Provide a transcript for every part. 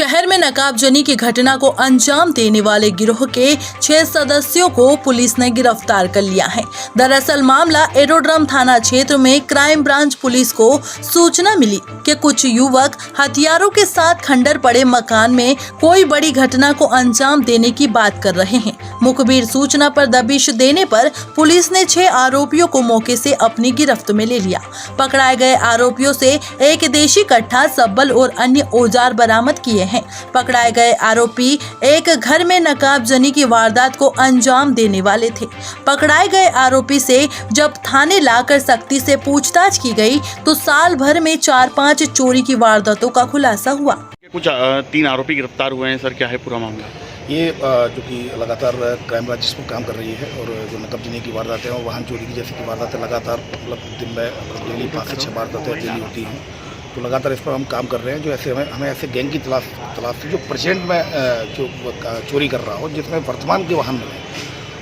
शहर में नकाबजनी की घटना को अंजाम देने वाले गिरोह के 6 सदस्यों को पुलिस ने गिरफ्तार कर लिया है। दरअसल मामला एरोड्रम थाना क्षेत्र में क्राइम ब्रांच पुलिस को सूचना मिली कि कुछ युवक हथियारों के साथ खंडर पड़े मकान में कोई बड़ी घटना को अंजाम देने की बात कर रहे हैं। मुखबिर सूचना पर दबिश देने पर पुलिस ने 6 आरोपियों को मौके से अपनी गिरफ्त में ले लिया। पकड़ाए गए आरोपियों से एक देशी कट्टा, सब्बल और अन्य औजार बरामद किए हैं। पकड़ाए गए आरोपी एक घर में नकाबजनी की वारदात को अंजाम देने वाले थे। पकड़ाए गए आरोपी से जब थाने लाकर सख्ती से पूछताछ की गई तो साल भर में 4-5 चोरी की वारदातों का खुलासा हुआ। कुछ 3 आरोपी गिरफ्तार हुए हैं। सर, क्या है पूरा मामला? ये जो कि लगातार क्राइम ब्रांच पर काम कर रही है और जो नकबजनी की वारदातें और वाहन चोरी की जैसी की वारदातें लगातार दिन में डेली 5 से 6 वारदातें डेली होती हैं। तो लगातार इस पर हम काम कर रहे हैं। जो ऐसे हमें ऐसे गैंग की तलाश थी जो प्रेजेंट में जो चोरी कर रहा हो, जिसमें वर्तमान के वाहन मिले।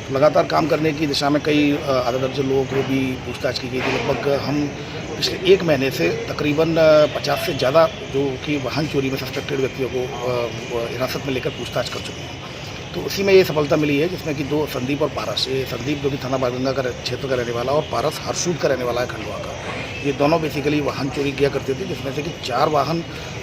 तो लगातार काम करने की दिशा में कई आधा दर्जन लोगों को भी पूछताछ की गई थी। लगभग हम पिछले 1 महीने से तकरीबन 50 से ज़्यादा जो कि वाहन चोरी में सस्पेक्टेड व्यक्तियों को हिरासत में लेकर पूछताछ कर चुके हैं। तो उसी में ये सफलता मिली है, जिसमें कि 2 संदीप और पारस। ये संदीप जो कि थाना बागगंगा का क्षेत्र का रहने वाला और पारस हरसूद का रहने वाला है, खंडवा का। ये दोनों बेसिकली वाहन चोरी किया करते थे, जिसमें से कि 4 वाहन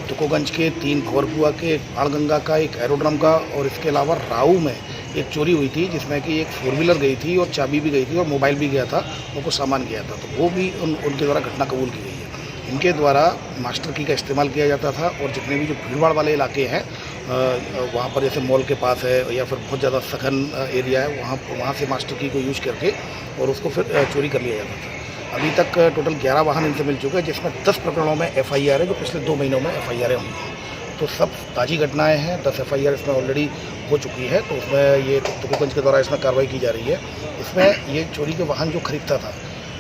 तुकोगंज के, 3 भंवरपुआ के, बाणगंगा का, 1 एरोड्रम का और इसके अलावा राऊ में एक चोरी हुई थी, जिसमें कि एक 4 व्हीलर गई थी और चाबी भी गई थी और मोबाइल भी गया था और कुछ सामान गया था। तो वो भी उनके द्वारा घटना कबूल की गई है। इनके द्वारा मास्टर की का इस्तेमाल किया जाता था और जितने भी जो भीड़भाड़ वाले इलाके हैं वहाँ पर जैसे मॉल के पास है या फिर बहुत ज़्यादा सघन एरिया है, वहाँ से मास्टर की को यूज करके और उसको फिर चोरी कर लिया जाता था। अभी तक टोटल 11 वाहन इनसे मिल चुके हैं, जिसमें 10 प्रकरणों में FIR है, जो पिछले 2 महीनों में FIR हुई हैं। तो सब ताज़ी घटनाएं हैं। 10 FIR इसमें ऑलरेडी हो चुकी है। तो उसमें ये तुकोगंज के द्वारा इसमें कार्रवाई की जा रही है। इसमें ये चोरी के वाहन जो खरीदता था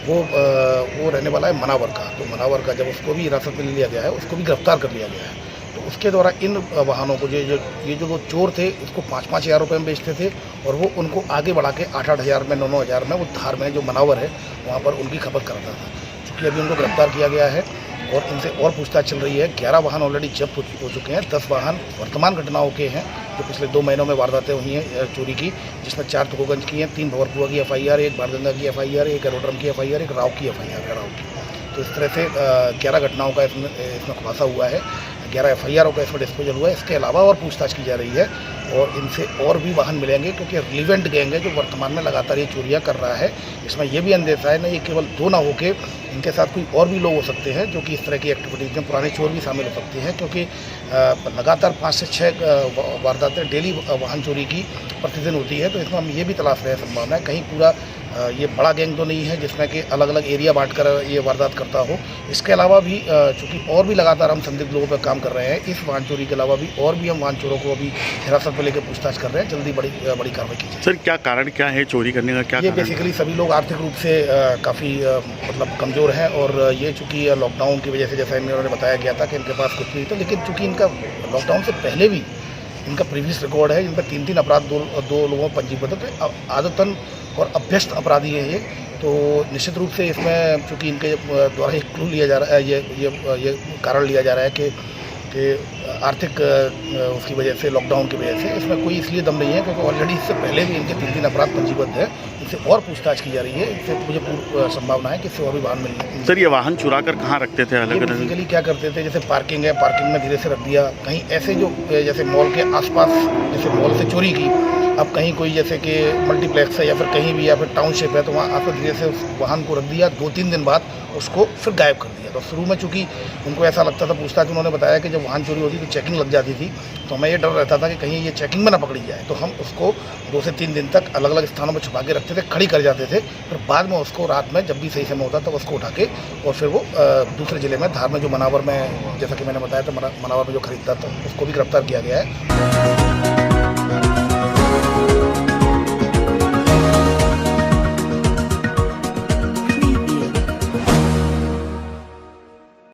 वो रहने वाला है मनावर का। तो मनावर का जब उसको भी हिरासत में ले लिया गया है, उसको भी गिरफ्तार कर लिया गया है। तो उसके द्वारा इन वाहनों को जो चोर थे उसको 5-5 हज़ार रुपये में बेचते थे और वो उनको आगे बढ़ा के 8-8 हज़ार में, 9-9 हज़ार में वो धार में जो मनावर है वहाँ पर उनकी खपत करता था। चूँकि अभी उनको गिरफ्तार किया गया है और इनसे और पूछताछ चल रही है। 11 वाहन ऑलरेडी जब्त हो चुके हैं। 10 वाहन वर्तमान घटनाओं के हैं जो पिछले 2 महीनों में वारदातें हुई हैं चोरी की, जिसमें 4 तुकोगंज की हैं, 3 भंवरपुआ की FIR, 1 बाणगंगा की FIR, 1 एरोड्रम की FIR, 1 राव की FIR है, राव की। तो इस तरह से 11 घटनाओं का इसमें खुलासा हुआ है। 11 FIR का इसमें डिस्पोजल हुआ है। इसके अलावा और पूछताछ की जा रही है और इनसे और भी वाहन मिलेंगे, क्योंकि रिलेवेंट गैंग है जो वर्तमान में लगातार ये चोरियां कर रहा है। इसमें ये भी अंदेशा है ना, ये केवल 2 ना होके इनके साथ कोई और भी लोग हो सकते हैं जो कि इस तरह की एक्टिविटीज़ में पुराने चोर भी शामिल हो सकते हैं, क्योंकि लगातार 5 से 6 वारदातें डेली वाहन चोरी की प्रतिदिन होती है। तो इसमें हम ये भी तलाश रहे हैं संभावना है कहीं पूरा ये बड़ा गैंग तो नहीं है जिसमें कि अलग अलग एरिया बांट कर ये वारदात करता हो। इसके अलावा भी चूँकि और भी लगातार हम संदिग्ध लोगों पर काम कर रहे हैं। इस वाहन चोरी के अलावा भी और भी हम वाहन चोरों को अभी हिरासत में लेकर पूछताछ कर रहे हैं। जल्दी बड़ी कार्रवाई की जाए। सर, क्या कारण क्या है चोरी करने का? क्या ये बेसिकली सभी लोग आर्थिक रूप से काफ़ी मतलब कमज़ोर हैं और ये चूँकि लॉकडाउन की वजह से, जैसा इन्होंने बताया गया था कि इनके पास कुछ नहीं था, लेकिन चूँकि इनका लॉकडाउन से पहले भी इनका प्रीवियस रिकॉर्ड है। इन पर 3 अपराध दो लोगों पंजीबद्ध थे। आदतन और अभ्यस्त अपराधी है ये। तो निश्चित रूप से इसमें चूँकि इनके द्वारा एक क्लू लिया जा रहा है, ये कारण लिया जा रहा है कि आर्थिक उसकी वजह से, लॉकडाउन की वजह से इसमें कोई इसलिए दम नहीं है क्योंकि ऑलरेडी इससे पहले भी इनके 3 अपराध पंजीबद्ध है। इनसे और पूछताछ की जा रही है। इससे मुझे पूरी संभावना है कि इससे और भी वाहन मिलने। सर, ये वाहन चुरा कर कहाँ रखते थे? अलग अलग बेसिकली क्या करते थे, जैसे पार्किंग है, पार्किंग में धीरे से रख दिया। कहीं ऐसे जो जैसे मॉल के आसपास, जैसे मॉल से चोरी की, अब कहीं कोई जैसे कि मल्टीप्लेक्स है या फिर कहीं भी या फिर टाउनशिप है, तो वहाँ आकर धीरे से उस वाहन को रख दिया। 2-3 दिन बाद उसको फिर गायब कर दिया। तो शुरू में चूँकि उनको ऐसा लगता था, पूछताछ उन्होंने बताया कि जब वाहन चोरी होती तो चेकिंग लग जाती थी, तो हमें ये डर रहता था कि कहीं ये चेकिंग में ना पकड़ी जाए। तो हम उसको 2 से 3 दिन तक अलग अलग स्थानों में छुपा के रखते थे, खड़ी कर जाते थे। फिर बाद में उसको रात में जब भी सही समय होता तो उसको उठा के और फिर वो दूसरे ज़िले में, धार में जो मनावर में, जैसा कि मैंने बताया था, मनावर में जो खरीदता था उसको भी गिरफ्तार किया गया है।